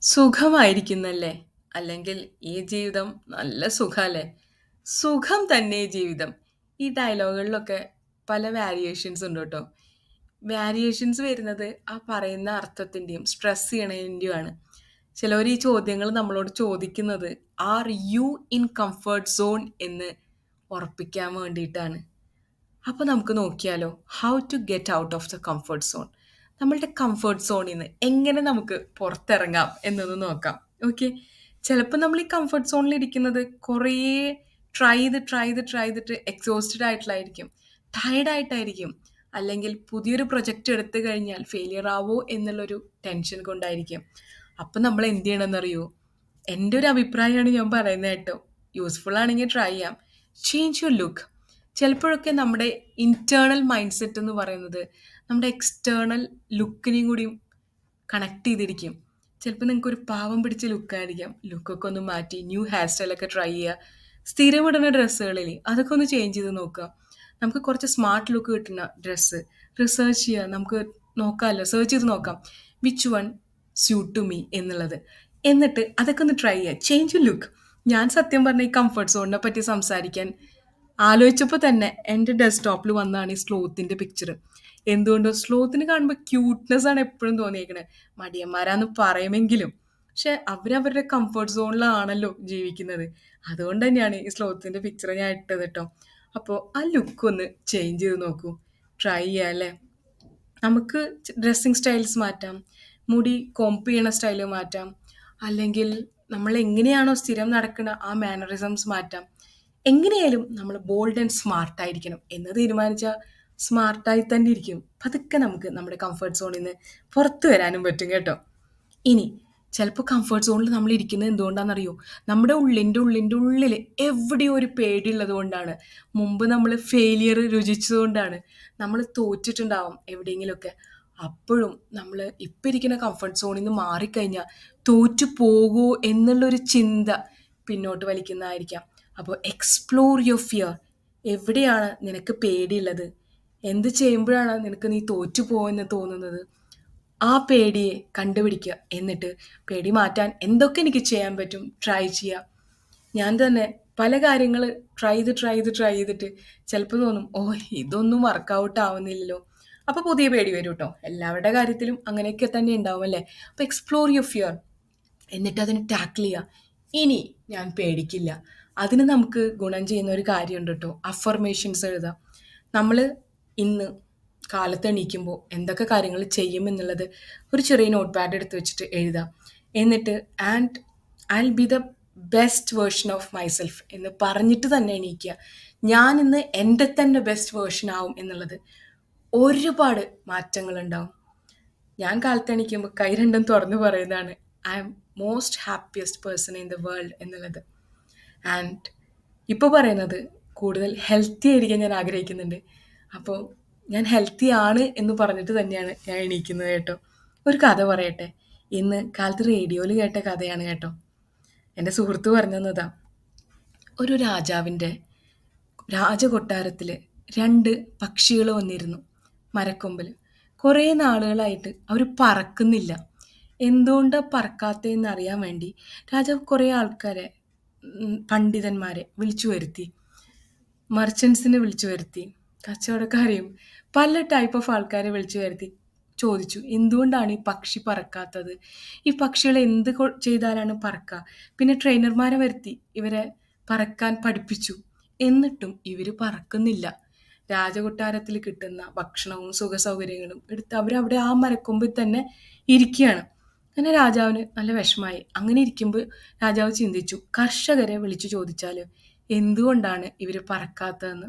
സുഖമായിരിക്കുന്നല്ലേ? അല്ലെങ്കിൽ ഈ ജീവിതം നല്ല സുഖാല്ലേ? സുഖം തന്നെ ജീവിതം. ഈ ഡയലോഗുകളിലൊക്കെ പല വേരിയേഷൻസ് ഉണ്ട് ട്ടോ. വേരിയേഷൻസ് വരുന്നത് ആ പറയുന്ന അർത്ഥത്തിന്റെയും സ്ട്രെസ് ചെയ്യണതിന്റെയുമാണ്. ചിലവര് ഈ ചോദ്യങ്ങൾ നമ്മളോട് ചോദിക്കുന്നത് are you in comfort zone എന്ന് ഉറപ്പിക്കാൻ വേണ്ടിയിട്ടാണ്. അപ്പൊ നമുക്ക് നോക്കിയാലോ? How to get out of the comfort zone. നമ്മളുടെ കംഫർട്ട് സോണിൽ നിന്ന് എങ്ങനെ നമുക്ക് പുറത്തിറങ്ങാം എന്നൊന്ന് നോക്കാം. ഓക്കെ. ചിലപ്പോൾ നമ്മൾ ഈ കംഫർട്ട് സോണിൽ ഇരിക്കുന്നത് കുറേ ട്രൈ ചെയ്തിട്ട് എക്സോസ്റ്റഡ് ആയിട്ടുള്ളായിരിക്കും, ടയർഡ് ആയിട്ടായിരിക്കും, അല്ലെങ്കിൽ പുതിയൊരു പ്രൊജക്റ്റ് എടുത്തു കഴിഞ്ഞാൽ ഫെയിലിയർ ആവോ എന്നുള്ളൊരു ടെൻഷൻ കൊണ്ടായിരിക്കും. അപ്പം നമ്മൾ എന്ത് ചെയ്യണമെന്നറിയോ? എൻ്റെ ഒരു അഭിപ്രായമാണ് ഞാൻ പറയുന്നത് കേട്ടോ. യൂസ്ഫുൾ ആണെങ്കിൽ ട്രൈ ചെയ്യാം. Change your look. ചിലപ്പോഴൊക്കെ നമ്മുടെ ഇന്റേണൽ മൈൻഡ് സെറ്റ് എന്ന് പറയുന്നത് നമ്മുടെ എക്സ്റ്റേണൽ ലുക്കിനെയും കൂടി കണക്ട് ചെയ്തിരിക്കും. ചിലപ്പോൾ നിങ്ങൾക്ക് ഒരു പാവം പിടിച്ച ലുക്കായിരിക്കാം. ലുക്കൊക്കെ ഒന്ന് മാറ്റി ന്യൂ ഹെയർ സ്റ്റൈലൊക്കെ ട്രൈ ചെയ്യുക. സ്ഥിരമിടുന്ന ഡ്രസ്സുകളിൽ അതൊക്കെ ഒന്ന് ചേഞ്ച് ചെയ്ത് നോക്കുക. നമുക്ക് കുറച്ച് സ്മാർട്ട് ലുക്ക് കിട്ടുന്ന ഡ്രസ്സ് റിസർച്ച് ചെയ്യുക. നമുക്ക് നോക്കാമല്ലോ, സെർച്ച് ചെയ്ത് നോക്കാം which one suit to me എന്നുള്ളത്. എന്നിട്ട് അതൊക്കെ ഒന്ന് ട്രൈ ചെയ്യുക. Change you look. ഞാൻ സത്യം പറഞ്ഞ ഈ കംഫർട്ട് സോണിനെ പറ്റി സംസാരിക്കാൻ ആലോചിച്ചപ്പോൾ തന്നെ എൻ്റെ ഡെസ്ക്ടോപ്പിൽ വന്നതാണ് ഈ സ്ലോത്തിൻ്റെ പിക്ചർ. എന്തുകൊണ്ടോ സ്ലോത്തിനെ കാണുമ്പോൾ ക്യൂട്ട്നെസ് ആണ് എപ്പോഴും തോന്നിയേക്കണേ. മടിയന്മാരാന്ന് പറയുമെങ്കിലും പക്ഷെ അവരവരുടെ കംഫർട്ട് സോണിലാണല്ലോ ജീവിക്കുന്നത്. അതുകൊണ്ട് തന്നെയാണ് ഈ സ്ലോത്തിൻ്റെ പിക്ചർ ഞാൻ ഇട്ടത് കേട്ടോ. അപ്പോൾ ആ ലുക്ക് ഒന്ന് ചേഞ്ച് ചെയ്ത് നോക്കൂ. ട്രൈ ചെയ്യാം അല്ലേ? നമുക്ക് ഡ്രസ്സിങ് സ്റ്റൈൽസ് മാറ്റാം. മുടി കോംപ് ചെയ്യണ സ്റ്റൈല് മാറ്റാം. അല്ലെങ്കിൽ നമ്മൾ എങ്ങനെയാണോ സ്ഥിരം നടക്കുന്ന ആ മാനറിസംസ് മാറ്റാം. എങ്ങനെയായാലും നമ്മൾ ബോൾഡ് ആൻഡ് സ്മാർട്ട് ആയിരിക്കണം എന്ന് തീരുമാനിച്ചാൽ സ്മാർട്ടായി തന്നെ ഇരിക്കും. പതുക്കെ നമുക്ക് നമ്മുടെ കംഫർട്ട് സോണിൽ നിന്ന് പുറത്തു വരാനും പറ്റും കേട്ടോ. ഇനി ചിലപ്പോൾ കംഫർട്ട് സോണിൽ നമ്മൾ ഇരിക്കുന്നത് എന്തുകൊണ്ടാണെന്നറിയോ? നമ്മുടെ ഉള്ളിൻ്റെ ഉള്ളിൽ എവിടെയോ ഒരു പേടിയുള്ളത് കൊണ്ടാണ്. മുമ്പ് നമ്മൾ ഫെയിലിയർ രുചിച്ചതുകൊണ്ടാണ്. നമ്മൾ തോറ്റിട്ടുണ്ടാവും എവിടെയെങ്കിലുമൊക്കെ. അപ്പോഴും നമ്മൾ ഇപ്പം ഇരിക്കുന്ന കംഫർട്ട് സോണിൽ നിന്ന് മാറിക്കഴിഞ്ഞാൽ തോറ്റു പോകുമോ എന്നുള്ളൊരു ചിന്ത പിന്നോട്ട് വലിക്കുന്നതായിരിക്കാം. അപ്പോൾ എക്സ്പ്ലോർ യുവർ ഫിയർ. എവിടെയാണ് നിനക്ക് പേടിയുള്ളത്? എന്ത് ചെയ്യുമ്പോഴാണ് നിനക്ക് നീ തോറ്റു പോകുമെന്ന് തോന്നുന്നത്? ആ പേടിയെ കണ്ടുപിടിക്കുക. എന്നിട്ട് പേടി മാറ്റാൻ എന്തൊക്കെ എനിക്ക് ചെയ്യാൻ പറ്റും ട്രൈ ചെയ്യുക. ഞാൻ തന്നെ പല കാര്യങ്ങൾ ട്രൈ ചെയ്തിട്ട് ചിലപ്പോൾ തോന്നും, ഓ ഇതൊന്നും വർക്കൗട്ട് ആവുന്നില്ലല്ലോ. അപ്പോൾ പുതിയ പേടി വരും കേട്ടോ. എല്ലാവരുടെ കാര്യത്തിലും അങ്ങനെയൊക്കെ തന്നെ ഉണ്ടാവും അല്ലേ? അപ്പോൾ എക്സ്പ്ലോർ യുവർ ഫിയർ. എന്നിട്ട് അതിനെ ടാക്കിൾ ചെയ്യുക. ഇനി ഞാൻ പേടിക്കില്ല. അതിന് നമുക്ക് ഗുണം ചെയ്യുന്ന ഒരു കാര്യമുണ്ട് കേട്ടോ. അഫർമേഷൻസ് എഴുതാം. നമ്മൾ ഇന്ന് കാലത്ത് എണീക്കുമ്പോൾ എന്തൊക്കെ കാര്യങ്ങൾ ചെയ്യുമെന്നുള്ളത് ഒരു ചെറിയ നോട്ട് പാഡ് എടുത്ത് വെച്ചിട്ട് എഴുതാം. എന്നിട്ട് and I will be the best version of myself എന്ന് പറഞ്ഞിട്ട് തന്നെ എണീക്കുക. ഞാൻ ഇന്ന് എൻ്റെ തന്നെ ബെസ്റ്റ് വേർഷൻ ആവും എന്നുള്ളത്. ഒരുപാട് മാറ്റങ്ങളുണ്ടാവും. ഞാൻ കാലത്ത് എണീക്കുമ്പോൾ കൈ രണ്ടും തുറന്ന് പറയുന്നതാണ് I M most happiest person in the world എന്നുള്ളത്. ആൻഡ് ഇപ്പോൾ പറയുന്നത് കൂടുതൽ ഹെൽത്തി ആയിരിക്കാൻ ഞാൻ ആഗ്രഹിക്കുന്നുണ്ട്. അപ്പോൾ ഞാൻ ഹെൽത്തി ആണ് എന്ന് പറഞ്ഞിട്ട് തന്നെയാണ് ഞാൻ എണീക്കുന്നത് കേട്ടോ. ഒരു കഥ പറയട്ടെ. ഇന്ന് കാലത്ത് റേഡിയോയിൽ കേട്ട കഥയാണ് കേട്ടോ. എൻ്റെ സുഹൃത്ത് പറഞ്ഞു തന്നതാ. ഒരു രാജാവിൻ്റെ രാജകൊട്ടാരത്തിൽ രണ്ട് പക്ഷികൾ വന്നിരുന്നു മരക്കൊമ്പിൽ. കുറേ നാളുകളായിട്ട് അവർ പറക്കുന്നില്ല. എന്തുകൊണ്ടാണ് പറക്കാത്തതെന്ന് അറിയാൻ വേണ്ടി രാജാവ് കുറേ ആൾക്കാരെ, പണ്ഡിതന്മാരെ വിളിച്ചു വരുത്തി. മർച്ചൻസിനെ വിളിച്ചു വരുത്തി. കച്ചവടക്കാരെയും പല ടൈപ്പ് ഓഫ് ആൾക്കാരെ വിളിച്ചു വരുത്തി ചോദിച്ചു, എന്തുകൊണ്ടാണ് ഈ പക്ഷി പറക്കാത്തത്? ഈ പക്ഷികൾ എന്ത് ചെയ്താലാണ് പറക്കുക? പിന്നെ ട്രെയിനർമാരെ വരുത്തി ഇവരെ പറക്കാൻ പഠിപ്പിച്ചു. എന്നിട്ടും ഇവർ പറക്കുന്നില്ല. രാജകൊട്ടാരത്തിൽ കിട്ടുന്ന ഭക്ഷണവും സുഖ സൗകര്യങ്ങളും എടുത്ത് അവരവിടെ ആ മരക്കൊമ്പിൽ തന്നെ ഇരിക്കുകയാണ്. അങ്ങനെ രാജാവിന് നല്ല വിഷമായി. അങ്ങനെ ഇരിക്കുമ്പോൾ രാജാവ് ചിന്തിച്ചു, കർഷകരെ വിളിച്ചു ചോദിച്ചാൽ എന്തുകൊണ്ടാണ് ഇവർ പറക്കാത്തതെന്ന്.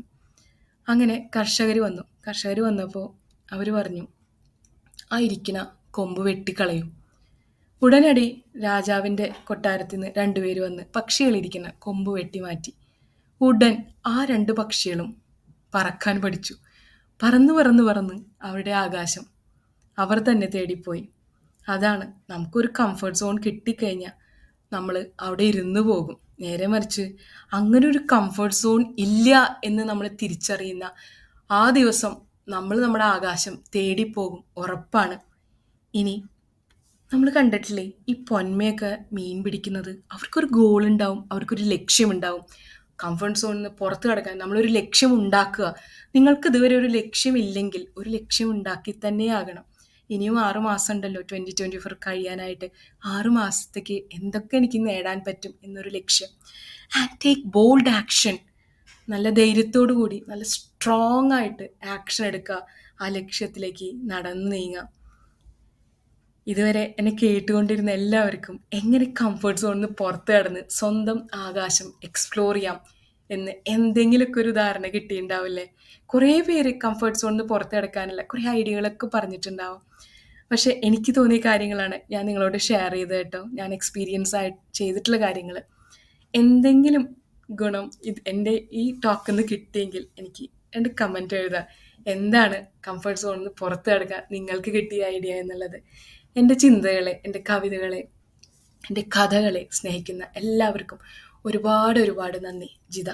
അങ്ങനെ കർഷകർ വന്നപ്പോൾ അവർ പറഞ്ഞു, ആ ഇരിക്കുന്ന കൊമ്പ് വെട്ടിക്കളയും. ഉടനടി രാജാവിൻ്റെ കൊട്ടാരത്തിൽ നിന്ന് രണ്ടുപേര് വന്ന് പക്ഷികളിരിക്കുന്ന കൊമ്പ് വെട്ടിമാറ്റി. ഉടൻ ആ രണ്ട് പക്ഷികളും പറക്കാൻ പഠിച്ചു. പറന്ന് പറന്ന് പറന്ന് അവരുടെ ആകാശം അവർ തന്നെ തേടിപ്പോയി. അതാണ്, നമുക്കൊരു കംഫർട്ട് സോൺ കിട്ടിക്കഴിഞ്ഞാൽ നമ്മൾ അവിടെ ഇരുന്ന് പോകും. നേരെ മറിച്ച് അങ്ങനെ ഒരു കംഫർട്ട് സോൺ ഇല്ല എന്ന് നമ്മൾ തിരിച്ചറിയുന്ന ആ ദിവസം നമ്മൾ നമ്മുടെ ആകാശം തേടിപ്പോകും, ഉറപ്പാണ്. ഇനി നമ്മൾ കണ്ടിട്ടില്ലേ ഈ പൊന്മയൊക്കെ മീൻ പിടിക്കുന്നത് അവർക്കൊരു ഗോൾ ഉണ്ടാവും, അവർക്കൊരു ലക്ഷ്യമുണ്ടാവും. കംഫർട്ട് സോണിൽ നിന്ന് പുറത്ത് കടക്കാൻ നമ്മളൊരു ലക്ഷ്യം ഉണ്ടാക്കുക. നിങ്ങൾക്ക് ഇതുവരെ ഒരു ലക്ഷ്യമില്ലെങ്കിൽ ഒരു ലക്ഷ്യം ഉണ്ടാക്കി തന്നെ ആകണം. ഇനിയും 6 മാസം ഉണ്ടല്ലോ 2024 കഴിയാനായിട്ട്. 6 മാസത്തേക്ക് എന്തൊക്കെ എനിക്ക് നേടാൻ പറ്റും എന്നൊരു ലക്ഷ്യം. And take bold action. നല്ല ധൈര്യത്തോടു കൂടി നല്ല സ്ട്രോങ് ആയിട്ട് ആക്ഷൻ എടുക്കുക. ആ ലക്ഷ്യത്തിലേക്ക് നടന്നു നീങ്ങുക. ഇതുവരെ എന്നെ കേട്ടുകൊണ്ടിരുന്ന എല്ലാവർക്കും എങ്ങനെ കംഫർട്ട് സോണിൽ നിന്ന് പുറത്ത് കടന്ന് സ്വന്തം ആകാശം എക്സ്പ്ലോർ ചെയ്യാം എന്ന് എന്തെങ്കിലുമൊക്കെ ഒരു ധാരണ കിട്ടിയിട്ടുണ്ടാവില്ലേ? കുറേ പേര് കംഫർട്ട് സോണിൽ നിന്ന് പുറത്ത് കിടക്കാനുള്ള കുറേ ഐഡിയകളൊക്കെ പറഞ്ഞിട്ടുണ്ടാവും. പക്ഷെ എനിക്ക് തോന്നിയ കാര്യങ്ങളാണ് ഞാൻ നിങ്ങളോട് ഷെയർ ചെയ്തത് കേട്ടോ. ഞാൻ എക്സ്പീരിയൻസ് ആയി ചെയ്തിട്ടുള്ള കാര്യങ്ങൾ. എന്തെങ്കിലും ഗുണം എൻ്റെ ഈ ടോക്കിൽ നിന്ന് കിട്ടിയെങ്കിൽ എനിക്ക് എൻ്റെ കമൻറ്റ് എഴുതുക. എന്താണ് കംഫർട്ട് സോണിൽ നിന്ന് പുറത്ത് കിടക്കാൻ നിങ്ങൾക്ക് കിട്ടിയ ഐഡിയ എന്നുള്ളത്. എൻ്റെ ചിന്തകളെ, എൻ്റെ കവിതകളെ, എൻ്റെ കഥകളെ സ്നേഹിക്കുന്ന എല്ലാവർക്കും ഒരുപാട് ഒരുപാട് നന്ദി ജിത.